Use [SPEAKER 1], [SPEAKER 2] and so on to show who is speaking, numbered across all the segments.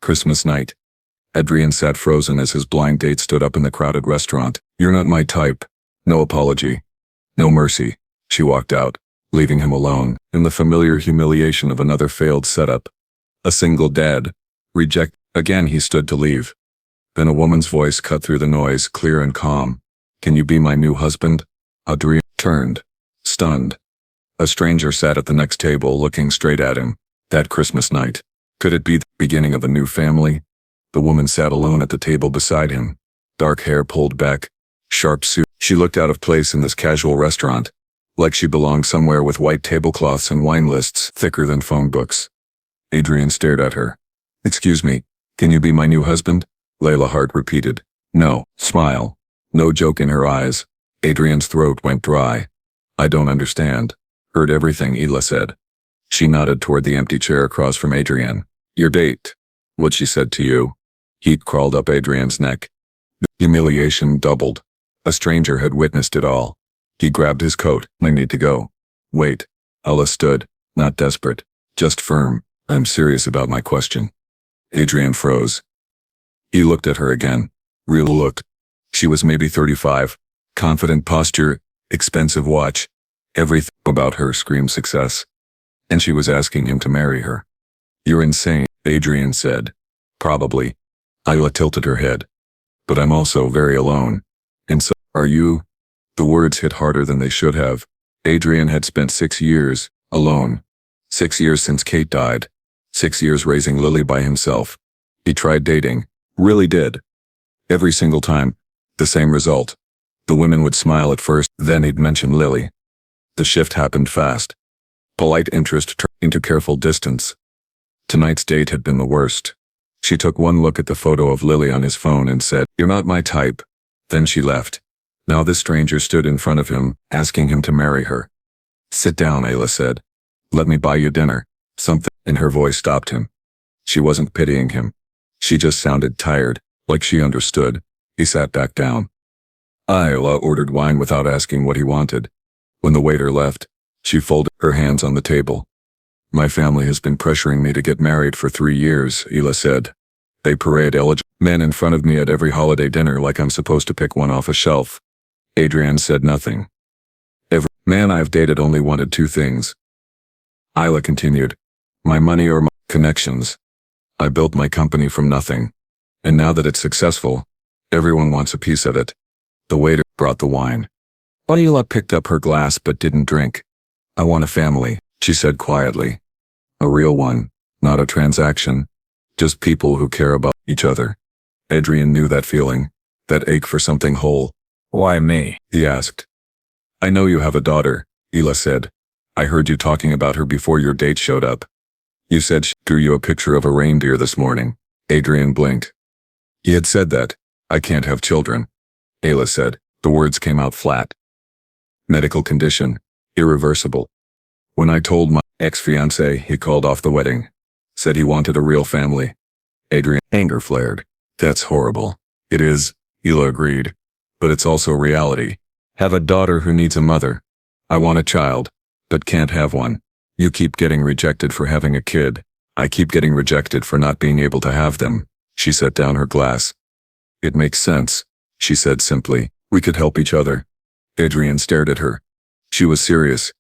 [SPEAKER 1] Christmas night. Adrian sat frozen as his blind date stood up in the crowded restaurant. "You're not my type." No apology. No mercy. She walked out, leaving him alone, in the familiar humiliation of another failed setup. A single dad. Reject. Again he stood to leave. Then a woman's voice cut through the noise, clear and calm. "Can you be my new husband?" Adrian turned, stunned. A stranger sat at the next table looking straight at him. That Christmas night. Could it be the beginning of a new family? The woman sat alone at the table beside him. Dark hair pulled back. Sharp suit. She looked out of place in this casual restaurant, like she belonged somewhere with white tablecloths and wine lists thicker than phone books. Adrian stared at her. "Excuse me, can you be my new husband?" Layla Hart repeated. "No." Smile. No joke in her eyes. Adrian's throat went dry. "I don't understand." "Heard everything," Ela said. She nodded toward the empty chair across from Adrian. "Your date. What she said to you?" Heat crawled up Adrian's neck. The humiliation doubled. A stranger had witnessed it all. He grabbed his coat. "I need to go." "Wait." Ella stood, not desperate, just firm. "I'm serious about my question." Adrian froze. He looked at her again. Real look. She was maybe 35. Confident posture, expensive watch. Everything about her screamed success. And she was asking him to marry her. "You're insane," Adrian said. "Probably." Isla tilted her head. "But I'm also very alone. And so, are you?" The words hit harder than they should have. Adrian had spent 6 years, alone. 6 years since Kate died. 6 years raising Lily by himself. He tried dating. Really did. Every single time. The same result. The women would smile at first, then he'd mention Lily. The shift happened fast. Polite interest turned into careful distance. Tonight's date had been the worst. She took one look at the photo of Lily on his phone and said, "You're not my type." Then she left. Now this stranger stood in front of him, asking him to marry her. "Sit down," Ayla said. "Let me buy you dinner." Something in her voice stopped him. She wasn't pitying him. She just sounded tired, like she understood. He sat back down. Ayla ordered wine without asking what he wanted. When the waiter left, she folded her hands on the table. "My family has been pressuring me to get married for 3 years, Ela said. They parade eligible men in front of me at every holiday dinner like I'm supposed to pick one off a shelf." Adrian said nothing. "Every man I've dated only wanted 2 things. Isla continued. "My money or my connections. I built my company from nothing. And now that it's successful, everyone wants a piece of it." The waiter brought the wine. Isla picked up her glass but didn't drink. "I want a family," she said quietly. "A real one, not a transaction. Just people who care about each other." Adrian knew that feeling, that ache for something whole. "Why me?" he asked. "I know you have a daughter," Ela said. "I heard you talking about her before your date showed up. You said she drew you a picture of a reindeer this morning." Adrian blinked. He had said that. "I can't have children," Ayla said. The words came out flat. "Medical condition. Irreversible. When I told my ex-fiancé, he called off the wedding. Said he wanted a real family." Adrian's anger flared. "That's horrible." "It is," Ayla agreed. "But it's also reality. Have a daughter who needs a mother. I want a child, but can't have one. You keep getting rejected for having a kid. I keep getting rejected for not being able to have them." She set down her glass. "It makes sense," she said simply. "We could help each other." Adrian stared at her. She was serious.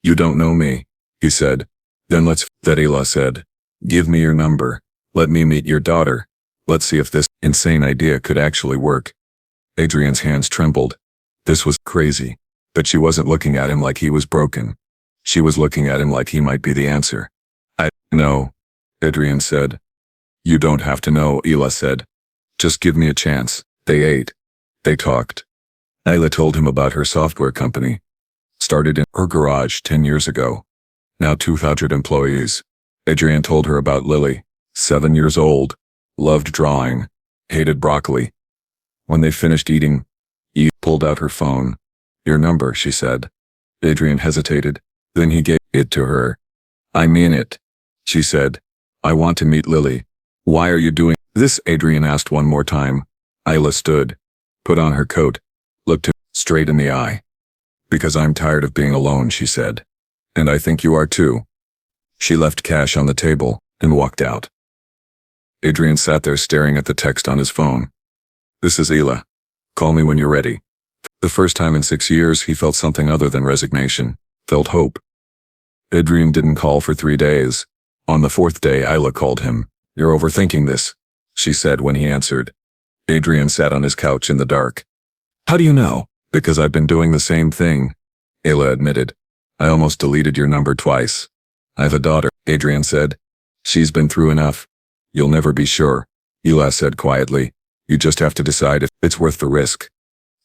[SPEAKER 1] "You don't know me," he said. "Then let's," that Ayla said. "Give me your number. Let me meet your daughter. Let's see if this insane idea could actually work." Adrian's hands trembled. This was crazy. But she wasn't looking at him like he was broken. She was looking at him like he might be the answer. "I know," Adrian said. "You don't have to know," Ela said. "Just give me a chance." They ate. They talked. Ayla told him about her software company. Started in her garage 10 years ago. Now 200 employees. Adrian told her about Lily, 7 years old, loved drawing, hated broccoli. When they finished eating, Eve pulled out her phone. "Your number," she said. Adrian hesitated. Then he gave it to her. "I mean it," she said. "I want to meet Lily." "Why are you doing this?" Adrian asked one more time. Ayla stood, put on her coat, looked him straight in the eye. "Because I'm tired of being alone," she said. "And I think you are too." She left cash on the table and walked out. Adrian sat there staring at the text on his phone. This is Ela. Call me when you're ready. The first time in 6 years he felt something other than resignation, felt hope. Adrian didn't call for 3 days. On the 4th day Ela called him. You're overthinking this, she said when he answered. Adrian sat on his couch in the dark. How do you know? Because I've been doing the same thing, Ela admitted. I almost deleted your number twice. I have a daughter, Adrian said. She's been through enough. You'll never be sure, Ela said quietly. You just have to decide if it's worth the risk.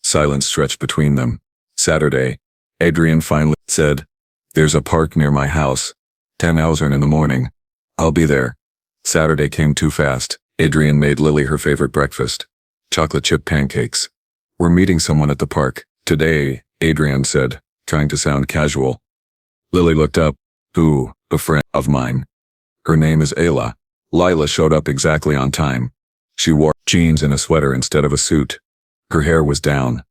[SPEAKER 1] Silence stretched between them. Saturday, Adrian finally said, There's a park near my house. 10,000 in the morning. I'll be there. Saturday came too fast. Adrian made Lily her favorite breakfast. Chocolate chip pancakes. We're meeting someone at the park today, Adrian said, trying to sound casual. Lily looked up. Who? A friend of mine. Her name is Ela. Lila showed up exactly on time. She wore jeans and a sweater instead of a suit. Her hair was down.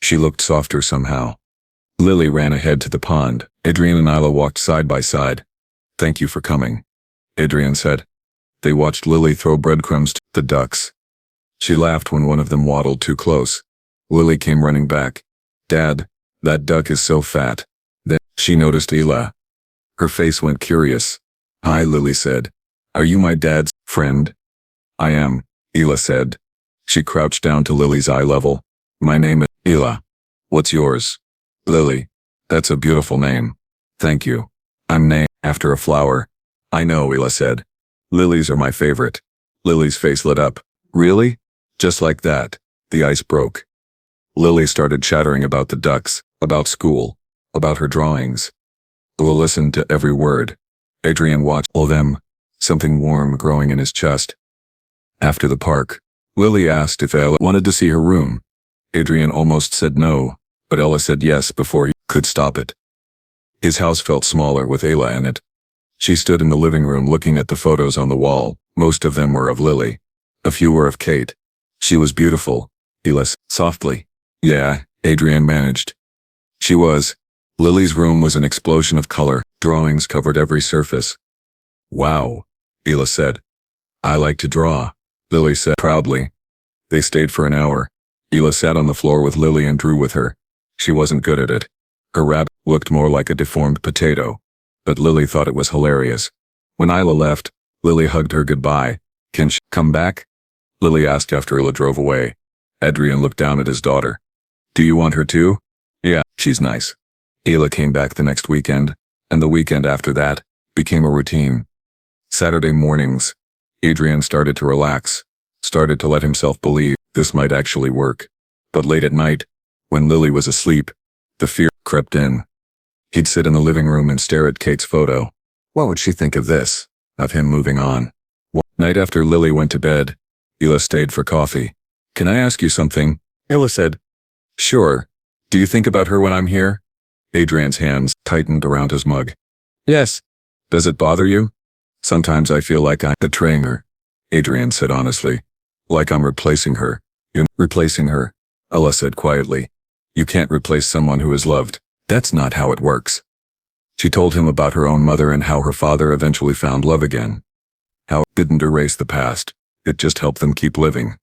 [SPEAKER 1] She looked softer somehow. Lily ran ahead to the pond. Adrian and Ela walked side by side. Thank you for coming, Adrian said. They watched Lily throw breadcrumbs to the ducks. She laughed when one of them waddled too close. Lily came running back. Dad, that duck is so fat. Then she noticed Ela. Her face went curious. Hi, Lily said. Are you my dad's friend? I am, Ela said. She crouched down to Lily's eye level. My name is Ela. What's yours? Lily. That's a beautiful name. Thank you. I'm named after a flower. I know, Ela said. Lilies are my favorite. Lily's face lit up. Really? Just like that. The ice broke. Lily started chattering about the ducks, about school, about her drawings. Ela listened to every word. Adrian watched all them, something warm growing in his chest. After the park, Lily asked if Ela wanted to see her room. Adrian almost said no, but Ela said yes before he could stop it. His house felt smaller with Ela in it. She stood in the living room looking at the photos on the wall. Most of them were of Lily. A few were of Kate. She was beautiful, Ela said softly. Yeah, Adrian managed. She was. Lily's room was an explosion of color. Drawings covered every surface. Wow, Ela said. I like to draw, Lily said proudly. They stayed for an hour. Ela sat on the floor with Lily and drew with her. She wasn't good at it. Her rabbit looked more like a deformed potato. But Lily thought it was hilarious. When Ela left, Lily hugged her goodbye. Can she come back? Lily asked after Ela drove away. Adrian looked down at his daughter. Do you want her too? Yeah, she's nice. Ela came back the next weekend, and the weekend after that became a routine. Saturday mornings, Adrian started to relax, started to let himself believe this might actually work. But late at night, when Lily was asleep, the fear crept in. He'd sit in the living room and stare at Kate's photo. What would she think of this? Of him moving on? Night after Lily went to bed, Ela stayed for coffee. Can I ask you something? Ela said. Sure. Do you think about her when I'm here? Adrian's hands tightened around his mug. Yes. Does it bother you? Sometimes I feel like I'm betraying her, Adrian said honestly. Like I'm replacing her. You're replacing her, Ela said quietly. You can't replace someone who is loved. That's not how it works. She told him about her own mother and how her father eventually found love again. How it didn't erase the past. It just helped them keep living.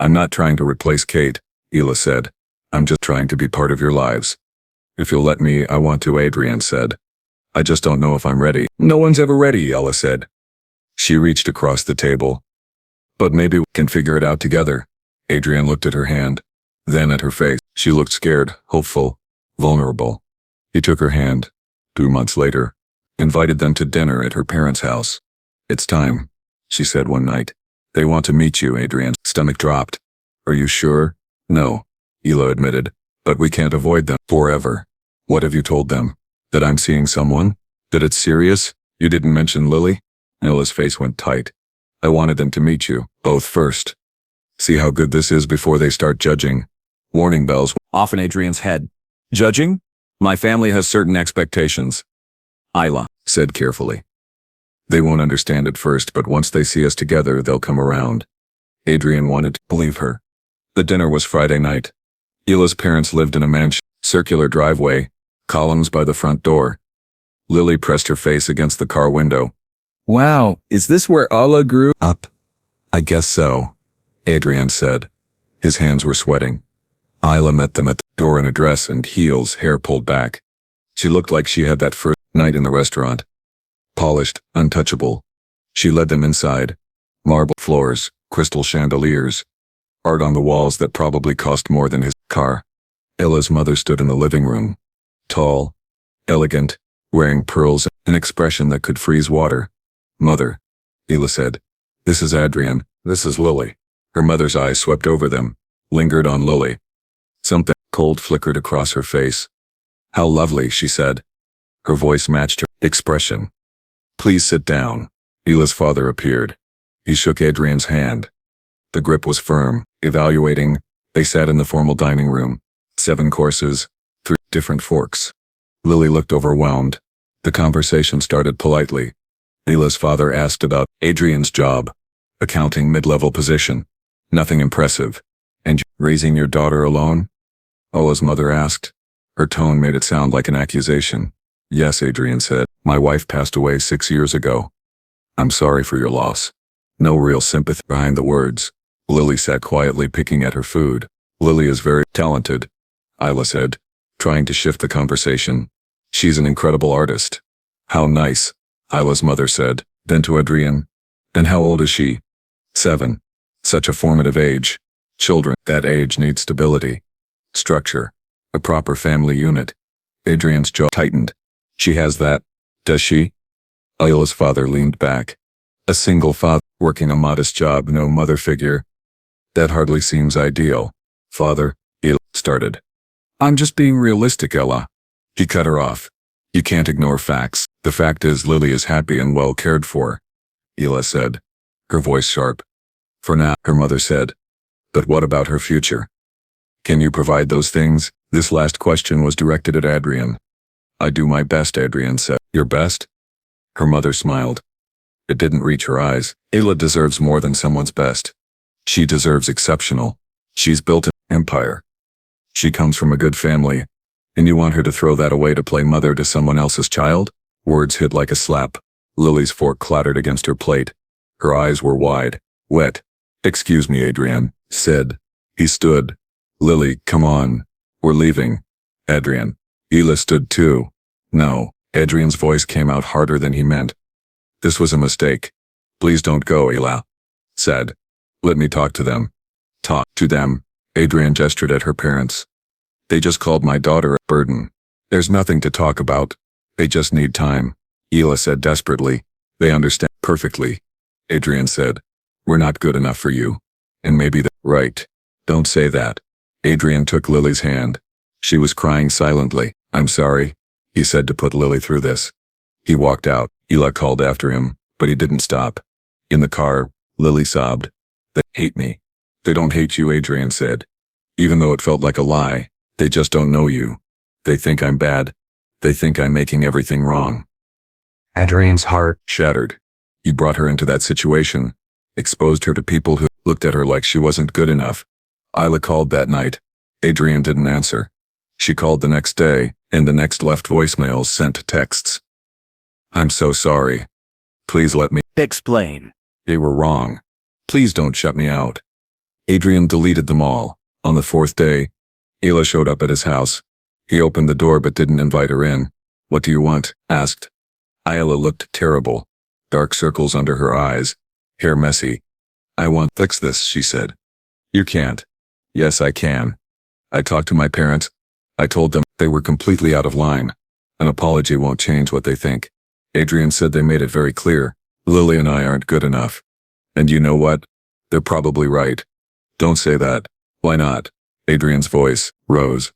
[SPEAKER 1] I'm not trying to replace Kate, Ela said. I'm just trying to be part of your lives. If you'll let me, I want to, Adrian said. I just don't know if I'm ready. No one's ever ready, Ela said. She reached across the table. But maybe we can figure it out together. Adrian looked at her hand, then at her face. She looked scared, hopeful, vulnerable. He took her hand, 2 months later, invited them to dinner at her parents' house. It's time, she said one night. They want to meet you, Adrian's stomach dropped. Are you sure? No, Ela admitted, but we can't avoid them forever. What have you told them? That I'm seeing someone? That it's serious? You didn't mention Lily? Ela's face went tight. I wanted them to meet you, both first. See how good this is before they start judging. Warning bells off in Adrian's head. Judging? My family has certain expectations. Ela said carefully. They won't understand at first, but once they see us together, they'll come around. Adrian wanted to believe her. The dinner was Friday night. Ela's parents lived in a mansion, circular driveway, columns by the front door. Lily pressed her face against the car window. Wow, is this where Ela grew up? I guess so, Adrian said. His hands were sweating. Isla met them at the door in a dress and heels, hair pulled back. She looked like she had that first night in the restaurant. Polished, untouchable. She led them inside. Marble floors, crystal chandeliers. Art on the walls that probably cost more than his car. Illa's mother stood in the living room. Tall, elegant, wearing pearls, an expression that could freeze water. Mother, Ila said. This is Adrian, this is Lily. Her mother's eyes swept over them, lingered on Lily. Something cold flickered across her face. How lovely, she said. Her voice matched her expression. Please sit down. Ila's father appeared. He shook Adrian's hand. The grip was firm, evaluating. They sat in the formal dining room. 7 courses, 3 different forks. Lily looked overwhelmed. The conversation started politely. Ila's father asked about Adrian's job. Accounting mid-level position. Nothing impressive. And raising your daughter alone? Ola's mother asked. Her tone made it sound like an accusation. Yes, Adrian said. My wife passed away 6 years ago. I'm sorry for your loss. No real sympathy behind the words. Lily sat quietly picking at her food. Lily is very talented, Isla said, trying to shift the conversation. She's an incredible artist. How nice, Isla's mother said. Then to Adrian. And how old is she? 7. Such a formative age. Children that age need stability. Structure. A proper family unit. Adrian's jaw tightened. She has that, does she? Isla's father leaned back. A single father, working a modest job, no mother figure. That hardly seems ideal. Father, Ila started. I'm just being realistic, Ella. He cut her off. You can't ignore facts. The fact is Lily is happy and well cared for, Ila said, her voice sharp. For now, her mother said. But what about her future? Can you provide those things? This last question was directed at Adrian. I do my best, Adrian said. Your best? Her mother smiled. It didn't reach her eyes. Ila deserves more than someone's best. She deserves exceptional. She's built an empire. She comes from a good family. And you want her to throw that away to play mother to someone else's child? Words hit like a slap. Lily's fork clattered against her plate. Her eyes were wide, wet. Excuse me, Adrian said. He stood. Lily, come on. We're leaving. Adrian. Ila stood too. No. Adrian's voice came out harder than he meant. This was a mistake. Please don't go, Ila said. Let me talk to them. Talk to them. Adrian gestured at her parents. They just called my daughter a burden. There's nothing to talk about. They just need time. Ila said desperately. They understand perfectly. Adrian said. We're not good enough for you. And maybe they're right. Don't say that. Adrian took Lily's hand. She was crying silently. I'm sorry, he said to put Lily through this. He walked out. Ila called after him, but he didn't stop. In the car, Lily sobbed. They hate me. They don't hate you, Adrian said. Even though it felt like a lie, they just don't know you. They think I'm bad. They think I'm making everything wrong.
[SPEAKER 2] Adrian's heart
[SPEAKER 1] shattered. You brought her into that situation, exposed her to people who looked at her like she wasn't good enough. Isla called that night. Adrian didn't answer. She called the next day, and the next left voicemails, sent texts. I'm so sorry. Please let me
[SPEAKER 3] explain.
[SPEAKER 1] They were wrong. Please don't shut me out. Adrian deleted them all. On the 4th day, Ila showed up at his house. He opened the door but didn't invite her in. What do you want? Asked. Isla looked terrible. Dark circles under her eyes. Hair messy. I want to fix this, she said. You can't. Yes, I can. I talked to my parents. I told them they were completely out of line. An apology won't change what they think. Adrian said they made it very clear. Lily and I aren't good enough. And you know what? They're probably right. Don't say that. Why not? Adrian's voice rose.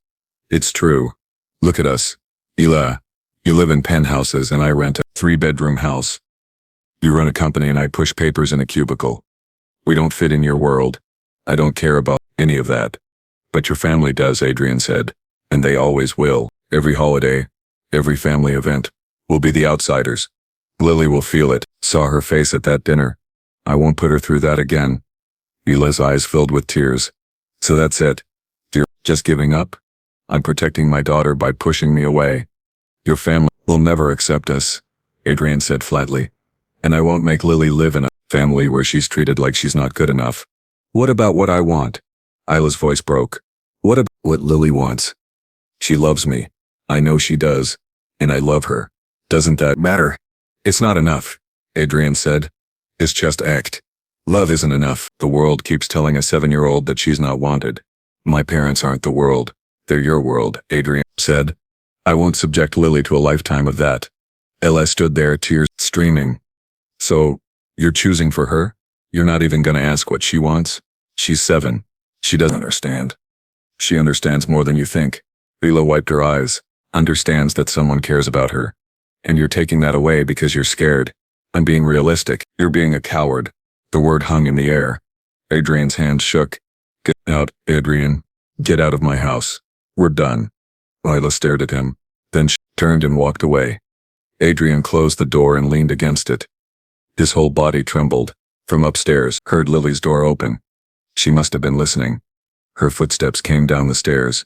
[SPEAKER 1] It's true. Look at us. Ila, you live in penthouses and I rent a 3-bedroom house. You run a company and I push papers in a cubicle. We don't fit in your world. I don't care about any of that. But your family does, Adrian said. And they always will. Every holiday, every family event, we'll be the outsiders. Lily will feel it. Saw her face at that dinner. I won't put her through that again. Ila's eyes filled with tears. So that's it. You're just giving up? I'm protecting my daughter by pushing me away. Your family will never accept us, Adrian said flatly. And I won't make Lily live in a family where she's treated like she's not good enough. What about what I want? Isla's voice broke. What about what Lily wants? She loves me. I know she does. And I love her. Doesn't that matter? It's not enough, Adrian said. It's just act. Love isn't enough. The world keeps telling a 7-year-old that she's not wanted. My parents aren't the world. They're your world, Adrian said. I won't subject Lily to a lifetime of that. Ella stood there, tears streaming. So, you're choosing for her? You're not even gonna ask what she wants? She's 7. She doesn't understand. She understands more than you think. Ella wiped her eyes. Understands that someone cares about her. And you're taking that away because you're scared. I'm being realistic. You're being a coward. The word hung in the air. Adrian's hand shook. Get out, Adrian. Get out of my house. We're done. Lila stared at him. Then she turned and walked away. Adrian closed the door and leaned against it. His whole body trembled. From upstairs, heard Lily's door open. She must have been listening. Her footsteps came down the stairs.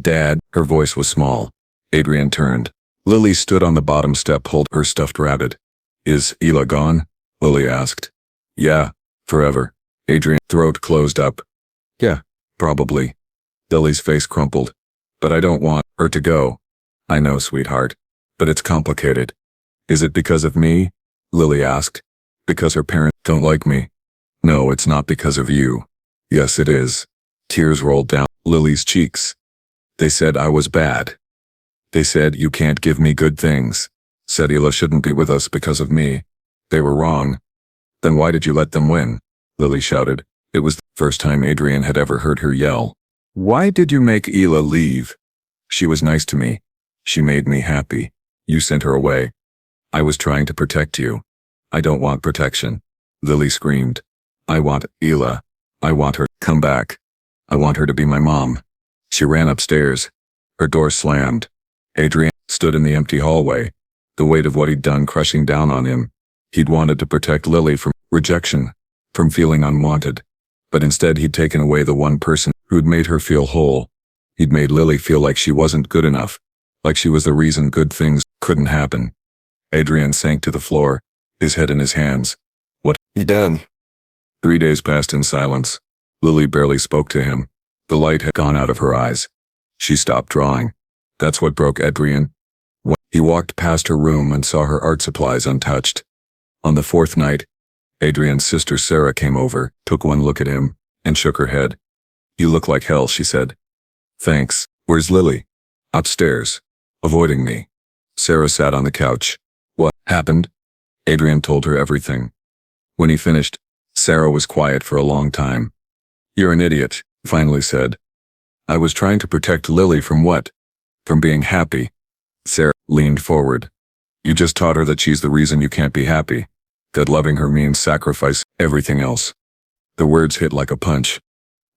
[SPEAKER 1] Dad, her voice was small. Adrian turned. Lily stood on the bottom step holding her stuffed rabbit. Is Ela gone? Lily asked. Yeah, forever. Adrian's throat closed up. Yeah, probably. Lily's face crumpled. But I don't want her to go. I know, sweetheart. But it's complicated. Is it because of me? Lily asked. Because her parents don't like me. No, it's not because of you. Yes, it is. Tears rolled down Lily's cheeks. They said I was bad. They said you can't give me good things. Said Ela shouldn't be with us because of me. They were wrong. Then why did you let them win? Lily shouted. It was the first time Adrian had ever heard her yell. Why did you make Ela leave? She was nice to me. She made me happy. You sent her away. I was trying to protect you. I don't want protection. Lily screamed. I want Ela. I want her to come back. I want her to be my mom. She ran upstairs. Her door slammed. Adrian stood in the empty hallway, the weight of what he'd done crushing down on him. He'd wanted to protect Lily from rejection, from feeling unwanted. But instead he'd taken away the one person who'd made her feel whole. He'd made Lily feel like she wasn't good enough, like she was the reason good things couldn't happen. Adrian sank to the floor, his head in his hands. What had he done? 3 days passed in silence. Lily barely spoke to him. The light had gone out of her eyes. She stopped drawing. That's what broke Adrian. He walked past her room and saw her art supplies untouched. On the 4th night, Adrian's sister Sarah came over, took one look at him, and shook her head. You look like hell, she said. Thanks. Where's Lily? Upstairs. Avoiding me. Sarah sat on the couch. What happened? Adrian told her everything. When he finished, Sarah was quiet for a long time. You're an idiot, finally said. I was trying to protect Lily from what? From being happy. Sarah leaned forward. You just taught her that she's the reason you can't be happy. That loving her means sacrifice everything else. The words hit like a punch.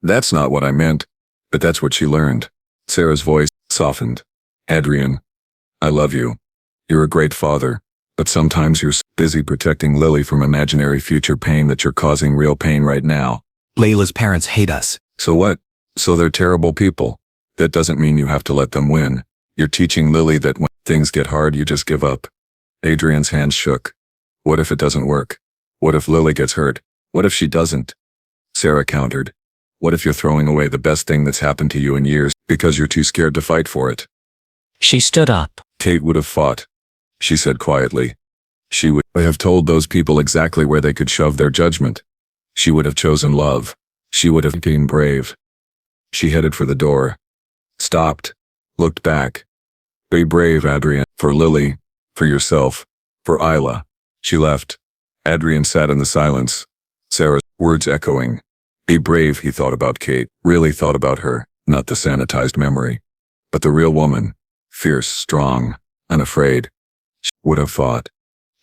[SPEAKER 1] That's not what I meant, but that's what she learned. Sarah's voice softened. Adrian, I love you. You're a great father, but sometimes you're so busy protecting Lily from imaginary future pain that you're causing real pain right now.
[SPEAKER 2] Layla's parents hate us.
[SPEAKER 1] So what? So they're terrible people. That doesn't mean you have to let them win. You're teaching Lily that when things get hard, you just give up. Adrian's hands shook. What if it doesn't work? What if Lily gets hurt? What if she doesn't? Sarah countered. What if you're throwing away the best thing that's happened to you in years because you're too scared to fight for it?
[SPEAKER 3] She stood up.
[SPEAKER 1] Kate would have fought, she said quietly. She would have told those people exactly where they could shove their judgment. She would have chosen love. She would have been brave. She headed for the door. Stopped. Looked back. Be brave, Adrian. For Lily. For yourself. For Isla. She left. Adrian sat in the silence. Sarah's words echoing. Be brave, he thought about Kate. Really thought about her. Not the sanitized memory. But the real woman. Fierce, strong, unafraid. She would have fought.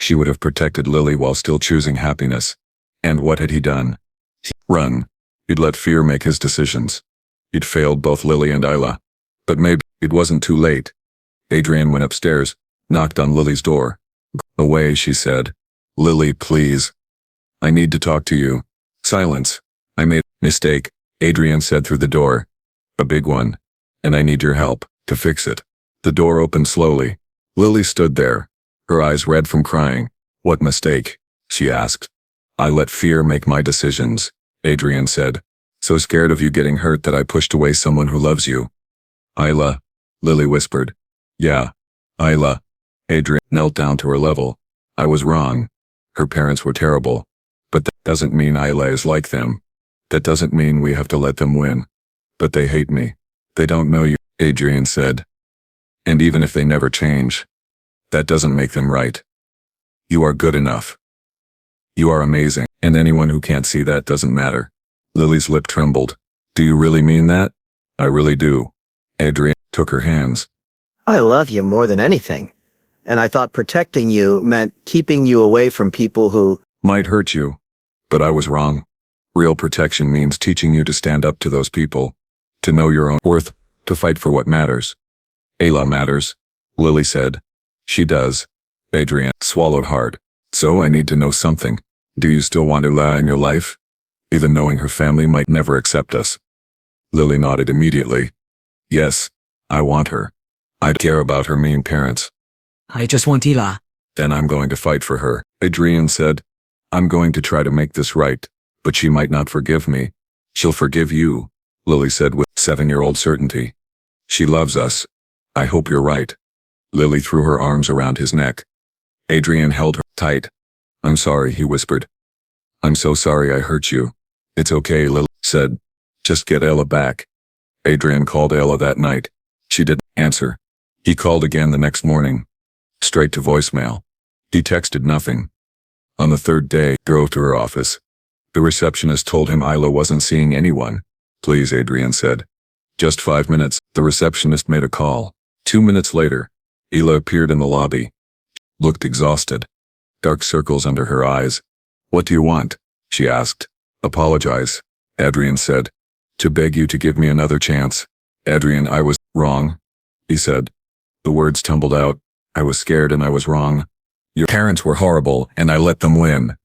[SPEAKER 1] She would have protected Lily while still choosing happiness. And what had he done? He'd run. He'd let fear make his decisions. He'd failed both Lily and Isla. But maybe it wasn't too late. Adrian went upstairs, knocked on Lily's door. Go away, she said. Lily, please. I need to talk to you. Silence. I made a mistake, Adrian said through the door. A big one. And I need your help to fix it. The door opened slowly. Lily stood there, her eyes red from crying. What mistake? She asked. I let fear make my decisions, Adrian said. So scared of you getting hurt that I pushed away someone who loves you. Isla, Lily whispered. Yeah, Isla. Adrian knelt down to her level. I was wrong. Her parents were terrible. But that doesn't mean Isla is like them. That doesn't mean we have to let them win. But they hate me. They don't know you, Adrian said. And even if they never change, that doesn't make them right. You are good enough. You are amazing, and anyone who can't see that doesn't matter. Lily's lip trembled. Do you really mean that? I really do. Adrian took her hands.
[SPEAKER 4] I love you more than anything. And I thought protecting you meant keeping you away from people who
[SPEAKER 1] Might hurt you. But I was wrong. Real protection means teaching you to stand up to those people. To know your own worth. To fight for what matters. Ayla matters, Lily said. She does. Adrian swallowed hard. So I need to know something. Do you still want Ayla in your life? Even knowing her family might never accept us. Lily nodded immediately. Yes, I want her. I care about her mean parents.
[SPEAKER 2] I just want Ila.
[SPEAKER 1] Then I'm going to fight for her, Adrian said. I'm going to try to make this right, but she might not forgive me. She'll forgive you, Lily said with 7-year-old certainty. She loves us. I hope you're right. Lily threw her arms around his neck. Adrian held her tight. I'm sorry, he whispered. I'm so sorry I hurt you. It's okay, Lily said. Just get Ella back. Adrian called Ella that night. She didn't answer. He called again the next morning. Straight to voicemail. He texted nothing. On the third day, drove to her office. The receptionist told him Isla wasn't seeing anyone. Please, Adrian said. Just 5 minutes, the receptionist made a call. 2 minutes later, Ila appeared in the lobby. Looked exhausted. Dark circles under her eyes. What do you want? She asked. Apologize, Adrian said. To beg you to give me another chance. Adrian, I was wrong, he said. The words tumbled out. I was scared and I was wrong. Your parents were horrible and I let them win.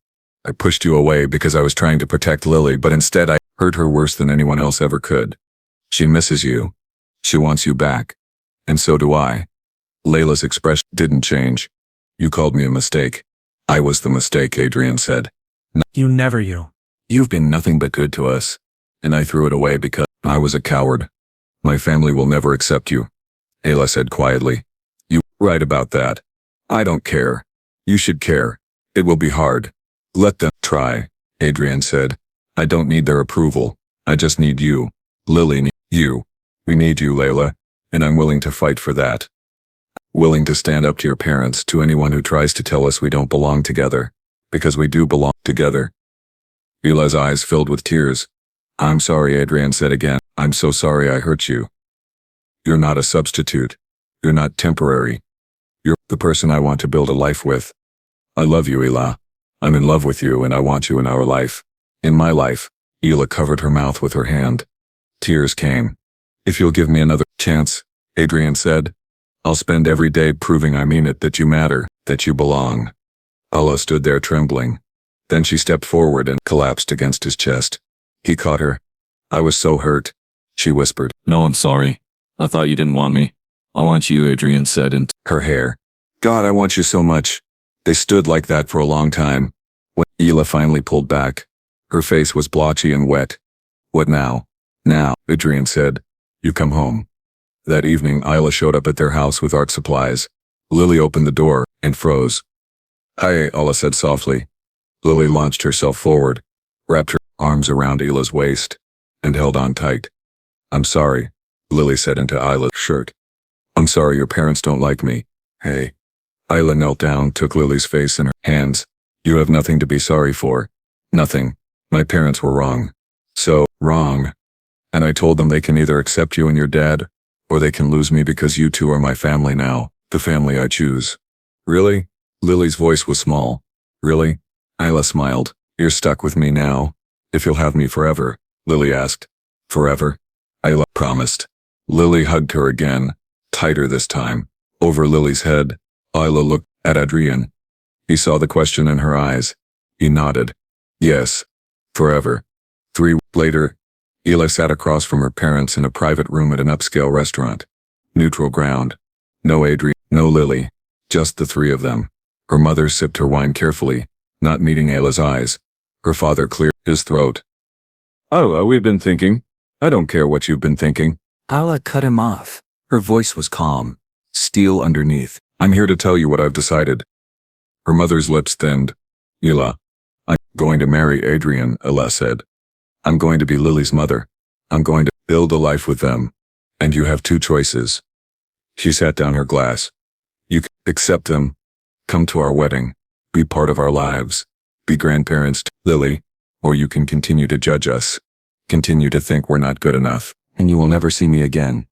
[SPEAKER 1] I pushed you away because I was trying to protect Lily, but instead I hurt her worse than anyone else ever could. She misses you. She wants you back. And so do I. Layla's expression didn't change. You called me a mistake. I was the mistake, Adrian said. You've been nothing but good to us. And I threw it away because I was a coward. My family will never accept you. Ayla said quietly. You're right about that. I don't care. You should care. It will be hard. Let them try, Adrian said. I don't need their approval. I just need you. Lily needs you. We need you, Layla. And I'm willing to fight for that. Willing to stand up to your parents, to anyone who tries to tell us we don't belong together. Because we do belong together. Ayla's eyes filled with tears. I'm sorry, Adrian said again. I'm so sorry I hurt you. You're not a substitute. You're not temporary. You're the person I want to build a life with. I love you, Ayla. I'm in love with you and I want you in our life. In my life. Ayla covered her mouth with her hand. Tears came. If you'll give me another chance, Adrian said, I'll spend every day proving I mean it, that you matter, that you belong. Ayla stood there trembling. Then she stepped forward and collapsed against his chest. He caught her. I was so hurt, she whispered.
[SPEAKER 5] No, I'm sorry. I thought you didn't want me. I want you, Adrian said, and
[SPEAKER 1] Her hair. God, I want you so much. They stood like that for a long time. When Ayla finally pulled back, her face was blotchy and wet. What now? Now, Adrian said. You come home. That evening, Ayla showed up at their house with art supplies. Lily opened the door and froze. Hi, Ayla said softly. Lily launched herself forward, wrapped her arms around Ayla's waist, and held on tight. I'm sorry, Lily said into Ayla's shirt. I'm sorry your parents don't like me. Hey. Ayla knelt down, took Lily's face in her hands. You have nothing to be sorry for. Nothing. My parents were wrong. So, wrong. And I told them they can either accept you and your dad, or they can lose me because you two are my family now, the family I choose. Really? Lily's voice was small. Really? Ayla smiled. You're stuck with me now. If you'll have me forever, Lily asked. Forever? Ayla promised. Lily hugged her again, tighter this time. Over Lily's head, Ayla looked at Adrian. He saw the question in her eyes. He nodded. Yes. Forever. 3 weeks later, Ayla sat across from her parents in a private room at an upscale restaurant. Neutral ground. No Adrian, no Lily. Just the 3 of them. Her mother sipped her wine carefully, not meeting Ayla's eyes. Her father cleared his throat. Oh, we've been thinking. I don't care what you've been thinking.
[SPEAKER 2] Ayla cut him off.
[SPEAKER 1] Her voice was calm, steel underneath. I'm here to tell you what I've decided. Her mother's lips thinned. Ila, I'm going to marry Adrian, Ila said. I'm going to be Lily's mother. I'm going to build a life with them. And you have two choices. She sat down her glass. You can accept them. Come to our wedding. Be part of our lives. Be grandparents to Lily. Or you can continue to judge us. Continue to think we're not good enough. And you will never see me again.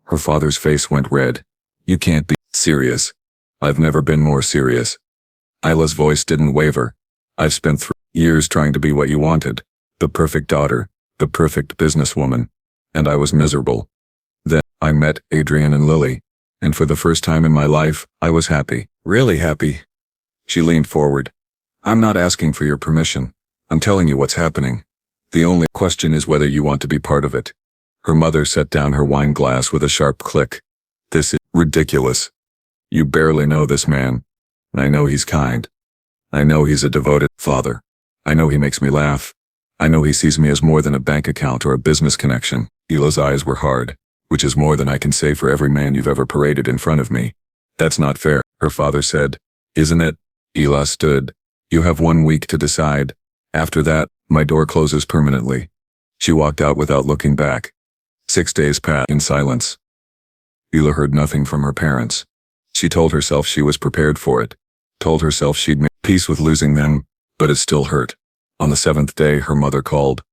[SPEAKER 1] Her father's face went red. You can't be serious. I've never been more serious. Ila's voice didn't waver. I've spent 3 years trying to be what you wanted. The perfect daughter. The perfect businesswoman. And I was miserable. Then I met Adrian and Lily. And for the first time in my life, I was happy. Really happy. She leaned forward. I'm not asking for your permission. I'm telling you what's happening. The only question is whether you want to be part of it. Her mother set down her wine glass with a sharp click. This is ridiculous. You barely know this man. I know he's kind. I know he's a devoted father. I know he makes me laugh. I know he sees me as more than a bank account or a business connection. Ila's eyes were hard, which is more than I can say for every man you've ever paraded in front of me. That's not fair, her father said. Isn't it? Ila stood. You have 1 week to decide. After that, my door closes permanently. She walked out without looking back. 6 days passed in silence. Ila heard nothing from her parents. She told herself she was prepared for it. Told herself she'd make peace with losing them, but it still hurt. On the 7th day, her mother called.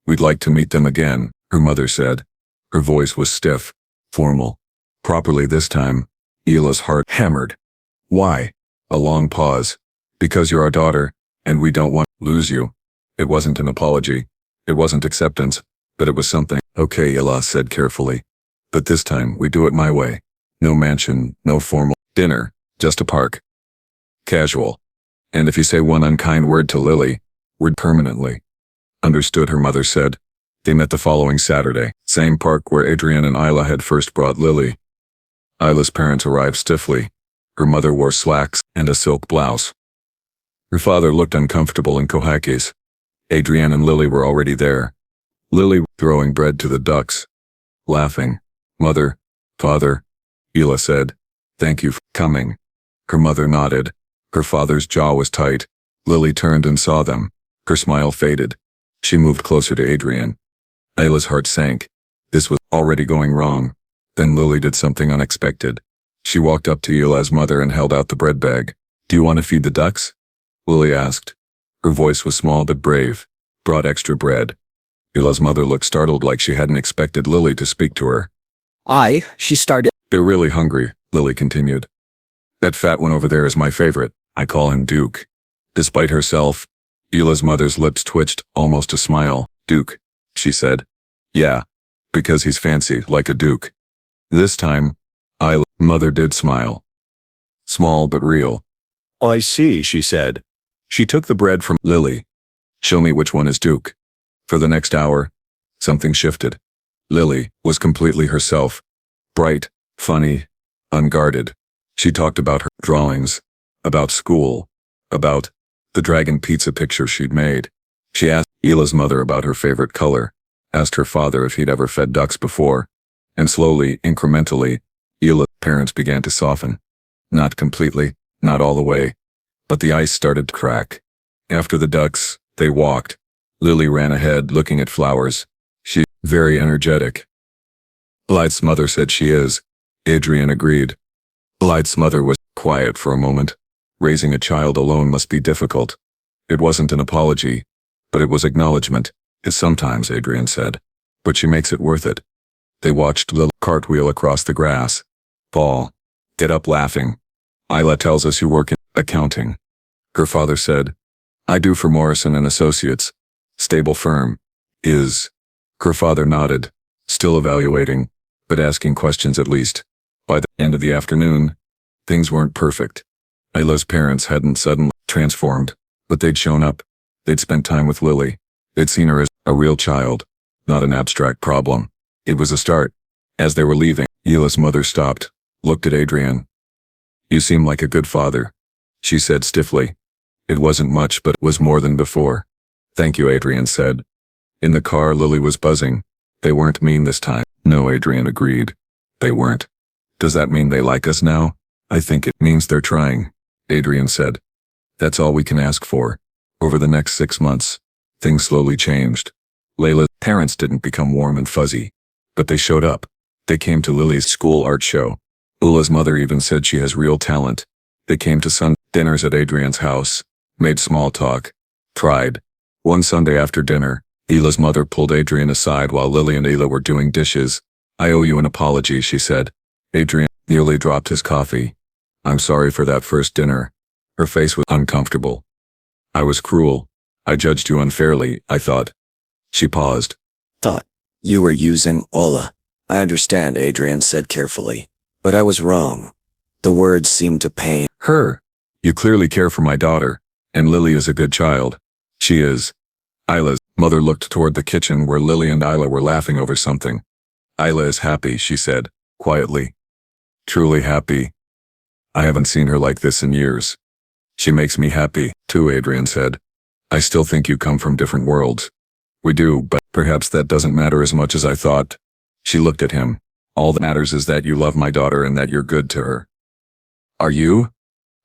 [SPEAKER 1] We'd like to meet them again, her mother said. Her voice was stiff, formal. Properly this time. Ila's heart hammered. Why? A long pause. Because you're our daughter, and we don't want to lose you. It wasn't an apology. It wasn't acceptance, but it was something. Okay, Ila said carefully. But this time, we do it my way. No mansion, no formal dinner, just a park. Casual. And if you say one unkind word to Lily, we're permanently. Understood, her mother said. They met the following Saturday, same park where Adrian and Ila had first brought Lily. Ila's parents arrived stiffly. Her mother wore slacks and a silk blouse. Her father looked uncomfortable in kohakis. Adrian and Lily were already there. Lily throwing bread to the ducks. Laughing. Mother, father, Ila said. Thank you for coming. Her mother nodded. Her father's jaw was tight. Lily turned and saw them. Her smile faded. She moved closer to Adrian. Ila's heart sank. This was already going wrong. Then Lily did something unexpected. She walked up to Ila's mother and held out the bread bag. Do you want to feed the ducks? Lily asked. Her voice was small but brave. Brought extra bread. Ila's mother looked startled, like she hadn't expected Lily to speak to her.
[SPEAKER 2] She started.
[SPEAKER 1] They're really hungry, Lily continued. That fat one over there is my favorite. I call him Duke. Despite herself, Ila's mother's lips twitched, almost a smile. Duke, she said. Yeah, because he's fancy, like a duke. This time, Ila's mother did smile. Small but real. I see, she said. She took the bread from Lily. Show me which one is Duke. For the next hour, something shifted. Lily was completely herself. Bright, funny, unguarded. She talked about her drawings, about school, about the dragon pizza picture she'd made. She asked Ila's mother about her favorite color, asked her father if he'd ever fed ducks before, and slowly, incrementally, Ila's parents began to soften. Not completely, not all the way, but the ice started to crack. After the ducks, they walked. Lily ran ahead, looking at flowers. She's very energetic. Light's mother said she is. Adrian agreed. Light's mother was quiet for a moment. Raising a child alone must be difficult. It wasn't an apology, but it was acknowledgement. It's sometimes, Adrian said, but she makes it worth it. They watched Lily cartwheel across the grass. Paul, get up laughing. Ila tells us you work in accounting. Her father said, I do for Morrison and Associates. Stable firm. Is. Her father nodded, still evaluating, but asking questions at least. By the end of the afternoon, things weren't perfect. Ila's parents hadn't suddenly transformed, but they'd shown up. They'd spent time with Lily. They'd seen her as a real child, not an abstract problem. It was a start. As they were leaving, Ila's mother stopped, looked at Adrian. You seem like a good father, she said stiffly. It wasn't much, but it was more than before. Thank you, Adrian said. In the car, Lily was buzzing. They weren't mean this time. No, Adrian agreed. They weren't. Does that mean they like us now? I think it means they're trying, Adrian said. That's all we can ask for. Over the next 6 months, things slowly changed. Layla's parents didn't become warm and fuzzy, but they showed up. They came to Lily's school art show. Ula's mother even said she has real talent. They came to Sunday dinners at Adrian's house, made small talk, cried. One Sunday after dinner, Ila's mother pulled Adrian aside while Lily and Ila were doing dishes. I owe you an apology, she said. Adrian nearly dropped his coffee. I'm sorry for that first dinner. Her face was uncomfortable. I was cruel. I judged you unfairly, I thought. She paused.
[SPEAKER 6] Thought you were using Ola. I understand, Adrian said carefully. But I was wrong. The words seemed to pain
[SPEAKER 1] Her. You clearly care for my daughter, and Lily is a good child. She is. Ila's mother looked toward the kitchen where Lily and Ila were laughing over something. Ila is happy, she said, quietly. Truly happy. I haven't seen her like this in years. She makes me happy, too, Adrian said. I still think you come from different worlds. We do, but perhaps that doesn't matter as much as I thought. She looked at him. All that matters is that you love my daughter and that you're good to her. Are you?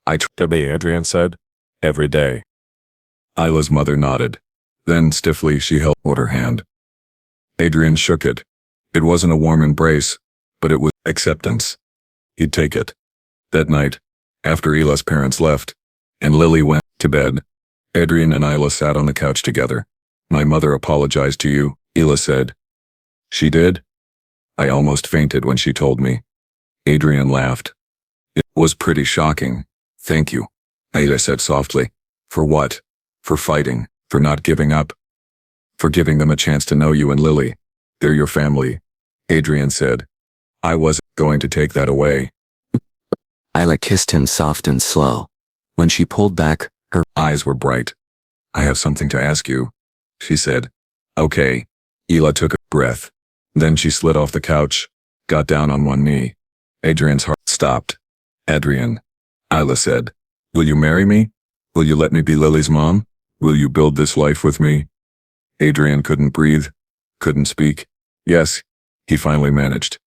[SPEAKER 1] I try to be, Adrian said. Every day. Ila's mother nodded. Then, stiffly, she held out her hand. Adrian shook it. It wasn't a warm embrace, but it was acceptance. He'd take it. That night, after Ila's parents left, and Lily went to bed, Adrian and Ila sat on the couch together. My mother apologized to you, Ila said. She did? I almost fainted when she told me. Adrian laughed. It was pretty shocking. Thank you, Ila said softly. For what? For fighting, for not giving up. For giving them a chance to know you and Lily. They're your family, Adrian said. I wasn't going to take that away.
[SPEAKER 6] Ila kissed him soft and slow. When she pulled back, her
[SPEAKER 1] Eyes were bright. I have something to ask you, she said. Okay. Ila took a breath. Then she slid off the couch, got down on one knee. Adrian's heart stopped. Adrian, Ila said, will you marry me? Will you let me be Lily's mom? Will you build this life with me? Adrian couldn't breathe, couldn't speak. Yes, he finally managed.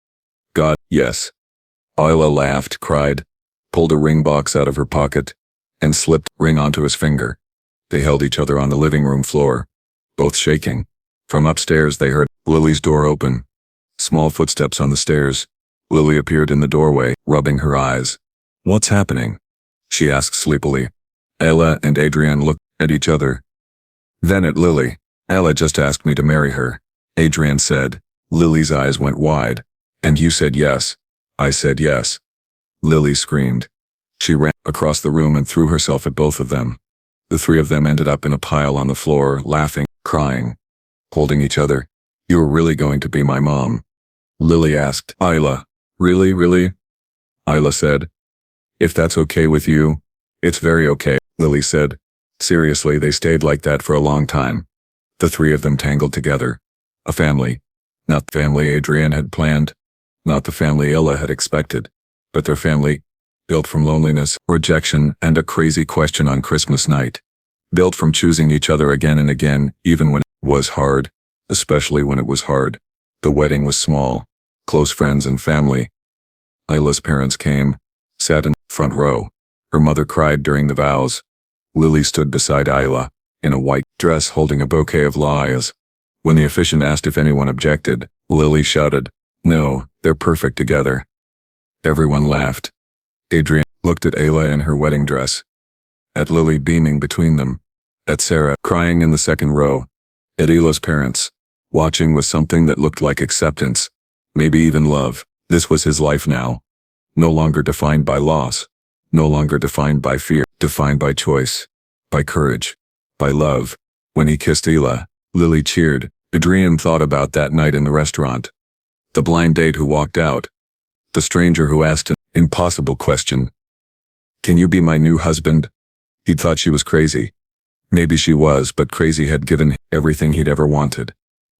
[SPEAKER 1] God, yes. Ila laughed, cried, pulled a ring box out of her pocket, and slipped the ring onto his finger. They held each other on the living room floor, both shaking. From upstairs they heard Lily's door open. Small footsteps on the stairs. Lily appeared in the doorway, rubbing her eyes. What's happening? She asked sleepily. Ella and Adrian looked at each other. Then at Lily. Ella just asked me to marry her, Adrian said. Lily's eyes went wide. And you said yes. I said yes. Lily screamed. She ran across the room and threw herself at both of them. The three of them ended up in a pile on the floor, laughing, crying, holding each other. You're really going to be my mom? Lily asked. Ila, really, really? Ila said. If that's okay with you, it's very okay, Lily said. Seriously, they stayed like that for a long time. The three of them tangled together. A family. Not the family Adrian had planned. Not the family Illa had expected. But their family, built from loneliness, rejection, and a crazy question on Christmas night. Built from choosing each other again and again, even when it was hard. Especially when it was hard. The wedding was small. Close friends and family. Ila's parents came, sat in the front row. Her mother cried during the vows. Lily stood beside Ila, in a white dress holding a bouquet of lies. When the officiant asked if anyone objected, Lily shouted, "No, they're perfect together." Everyone laughed. Adrian looked at Ila in her wedding dress. At Lily beaming between them. At Sarah crying in the second row. At Ila's parents, watching with something that looked like acceptance. Maybe even love. This was his life now. No longer defined by loss. No longer defined by fear. Defined by choice. By courage. By love. When he kissed Ila, Lily cheered. Adrian thought about that night in the restaurant. The blind date who walked out. The stranger who asked an impossible question. Can you be my new husband? He'd thought she was crazy. Maybe she was, but crazy had given him everything he'd ever wanted.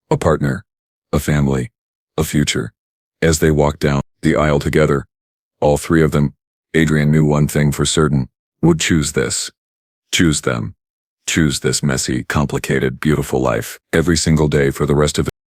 [SPEAKER 1] A partner. A family. A future. As they walked down the aisle together, all three of them, Adrian knew one thing for certain, would choose this. Choose them. choose this messy, complicated, beautiful life every single day for the rest of